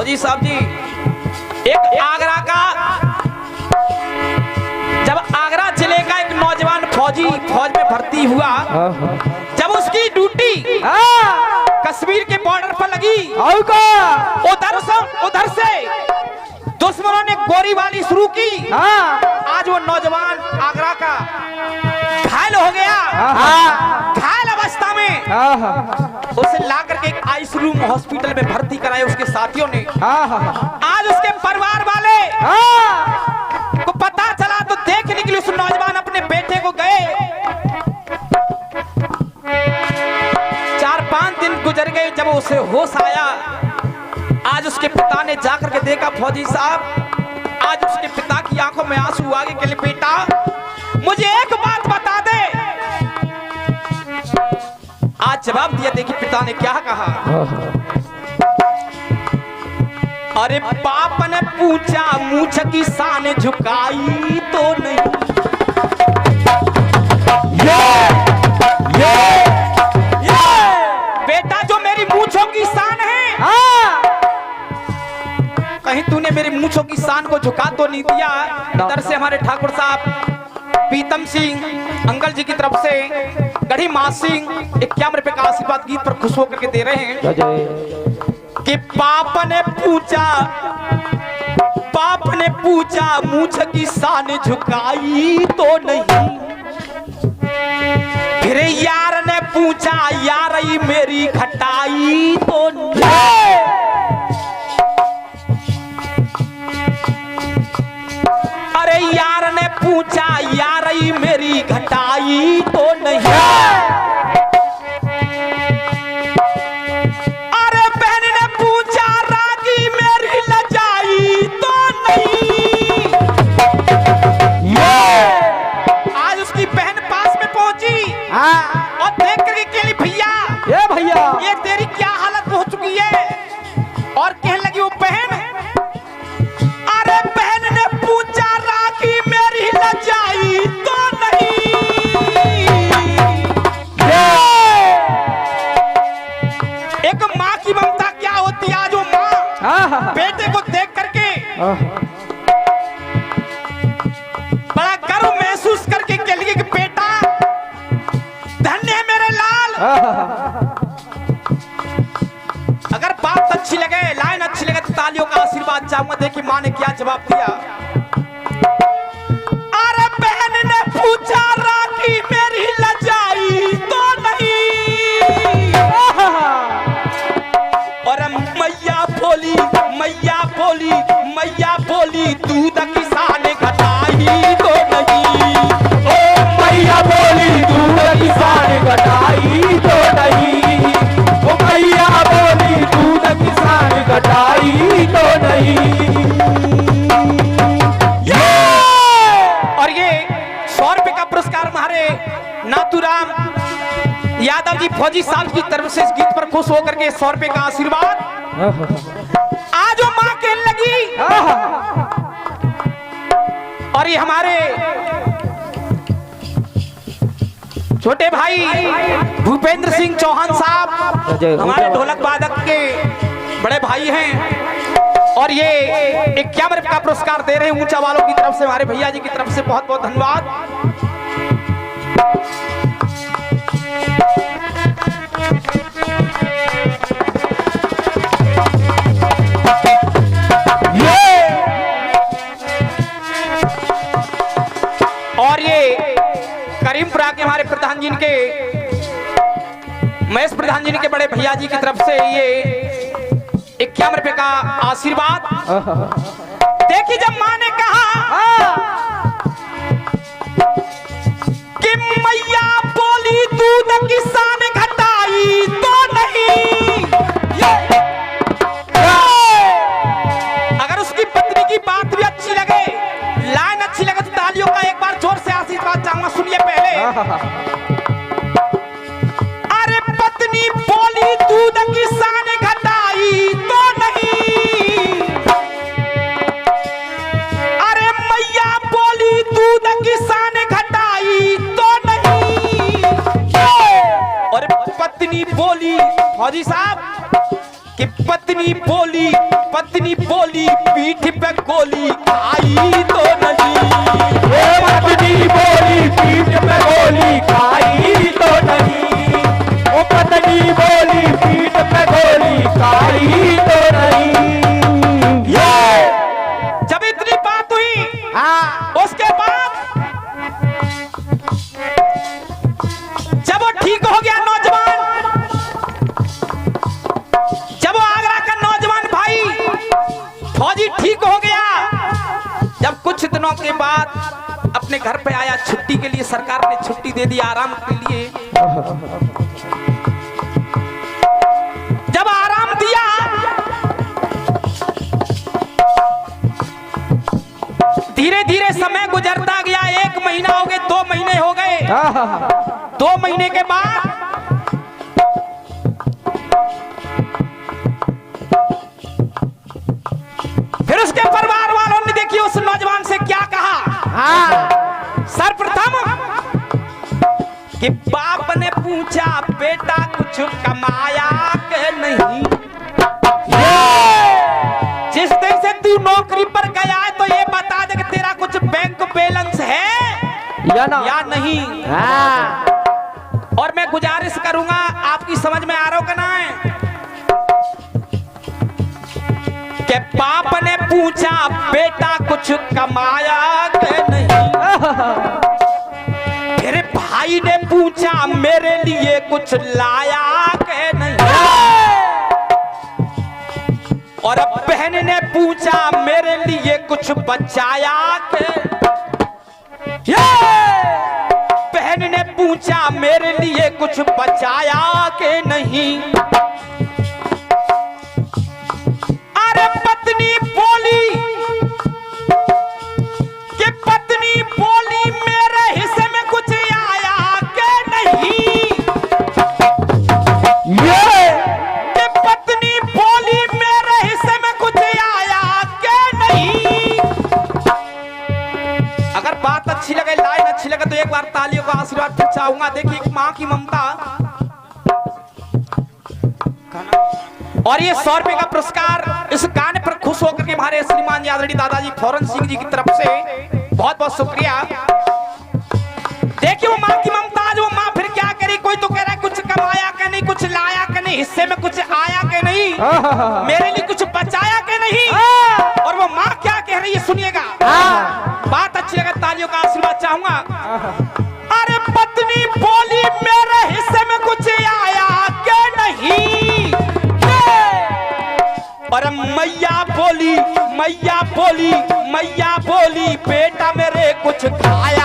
फौजी साहब जी, एक आगरा का, जब आगरा जिले का एक नौजवान फौज में भर्ती हुआ, जब उसकी ड्यूटी कश्मीर के बॉर्डर पर लगी, उधर से दुश्मनों ने गोलीबारी शुरू की। आज वो नौजवान आगरा का घायल हो गया। घायल अवस्था में उसे ला करके एक आईसीयू हॉस्पिटल में भर्ती कराया उसके साथियों ने। आज उसके परिवार वाले को पता चला तो देखने के लिए उस नौजवान अपने बेटे को गए। 4-5 दिन गुजर गए, जब उसे होश आया, आज उसके पिता ने जाकर के देखा, फौजी साहब, आज उसके पिता की आंखों में आंसू आ गए। के लिए बेटा मुझे एक बात बता दे। आज जवाब दिया, देखिए पिता ने क्या कहा। अरे बाप ने पूछा, मूछ की शान झुकाई तो नहीं। बेटा जो मेरी मूछों की शान है, कहीं तूने मेरी मूछों की शान को झुका तो नहीं दिया। इधर से हमारे ठाकुर साहब पीतम सिंह अंकल जी की तरफ से गढ़ी मां सिंह 51 रुपए का आशीर्वाद गीत पर खुश होकर के दे रहे हैं कि पाप ने पूछा मूछ की शान झुकाई तो नहीं। फिर यार ने पूछा, यार मेरी खटाई तो नहीं। अरे यार ने पूछा, यार मेरी घटाई तो नहीं। अरे बहन ने पूछा, रागी मेरी लजाई तो नहीं। आज उसकी बहन पास में पहुंची और देख करके केली, भैया ये तेरी क्या हालत हो चुकी है। और कहने लगी वो बहन, अरे बहन ने पूछा, रागी मेरी लजाई तो नहीं। एक माँ की ममता क्या होती है। आज वो माँ बेटे को देख करके बड़ा गर्व महसूस करके कह लगी कि बेटा धन्य है मेरे लाल। अगर बात अच्छी लगे, लाइन अच्छी लगे तो तालियों का आशीर्वाद चाहूंगा। देखिए माँ ने क्या जवाब दिया। अरे बहन ने पूछा, राखी मेरी लजाई तो नहीं। और मैया बोली, मैया बोली, मैया बोली, दूध की शान घटाई तो नहीं। ओ मैया बोली, दूध की शान घटाई तो नहीं। ओ मैया बोली, दूध की शान घटाई तो नहीं। और ये 100 रुपए का पुरस्कार हमारे नाथूराम यादव जी फौजी साहब की तरफ से इस गीत पर खुश होकर के 100 रुपए का आशीर्वाद। आज वो मां कहने लगी। और ये हमारे छोटे भाई भूपेंद्र सिंह चौहान साहब हमारे ढोलक वादक के बड़े भाई हैं। और ये 51 रुपए का पुरस्कार दे रहे हैं ऊंचा वालों की तरफ से, हमारे भैया जी की तरफ से बहुत बहुत धन्यवाद। और ये करीमपुरा के हमारे प्रधान जी के, महेश प्रधान जी के बड़े भैया जी की तरफ से ये 51 रुपए का आशीर्वाद। देखिए जब मां ने कहा कि मैया बोली, दूध की शान घटाई तो नहीं। अगर उसकी पत्नी की बात भी अच्छी लगे, लाइन अच्छी लगे तो तालियों का एक बार जोर से आशीर्वाद चाहूंगा। सुनिए पहले। अरे पत्नी बोली, दूध की शान घटाई तो नहीं। अरे मैया बोली, दूध की शान घटाई तो नहीं। और पत्नी बोली, फौजी साहब कि पत्नी बोली, पत्नी बोली पीठ पे गोली खाई तो नहीं। ये पत्नी बोली पीठ पे गोली खाई तो नहीं। वो पत्नी बोली पीठ पे गोली खाई तो नहीं। ये जब इतनी बात हुई उसके बाद जब वो ठीक हो गया नौजवान, जब वो आगरा का नौजवान भाई फौजी ठीक हो गया, जब कुछ दिनों के बाद अपने घर पे आया छुट्टी के लिए, सरकार ने छुट्टी दे दी आराम के लिए। जब आराम दिया धीरे धीरे समय गुजरता गया। 1 महीना हो गए, 2 महीने हो गए। 2 महीने के बाद फिर उसके परिवार वालों ने देखिए उस नौजवान से क्या कहा। सर्वप्रथम कि बाप ने पूछा बेटा कुछ कमाया कि नहीं। जिस दिन से तू नौकरी पर गया है तो ये बता दे कि तेरा कुछ बैंक बैलेंस है या नहीं। और मैं गुजारिश करूंगा, आपकी समझ में आ रहा हो कि ना है, कि बाप ने पूछा बेटा कुछ कमाया कि नहीं। फिर भाई ने पूछा मेरे लिए कुछ लाया कि नहीं। और अब बहन ने पूछा मेरे लिए कुछ बचाया के। बहन ने पूछा मेरे लिए कुछ बचाया के नहीं। अरे पत्नी बोली कि पत्नी बोली मेरे हिस्से में कुछ आया के नहीं। कि पत्नी बोली मेरे हिस्से में कुछ आया के नहीं। अगर बात अच्छी लगे, लाइन अच्छी लगे तो एक बार तालियों का आशीर्वाद फिर चाहूंगा। देखिए एक माँ की ममता। और ये 100 रुपए का पुरस्कार इस गाने पर खुश होकर के हमारे श्रीमान यादड़ी दादाजी फौरन सिंह जी की तरफ से बहुत बहुत शुक्रिया। देखिए वो माँ की ममता, वो माँ फिर क्या करी। कोई तो कह रहा है कुछ कमाया कि नहीं, कुछ लाया कि नहीं, हिस्से में कुछ आया कि नहीं, मेरे लिए कुछ बचाया कि नहीं। और वो माँ क्या कह रही है सुनिएगा। बात अच्छी लगे तालियों का आशीर्वाद चाहूंगा। अरे पत्नी बोली मेरे हिस्से में कुछ आया कि नहीं। और मैया बोली बेटा मेरे कुछ खाया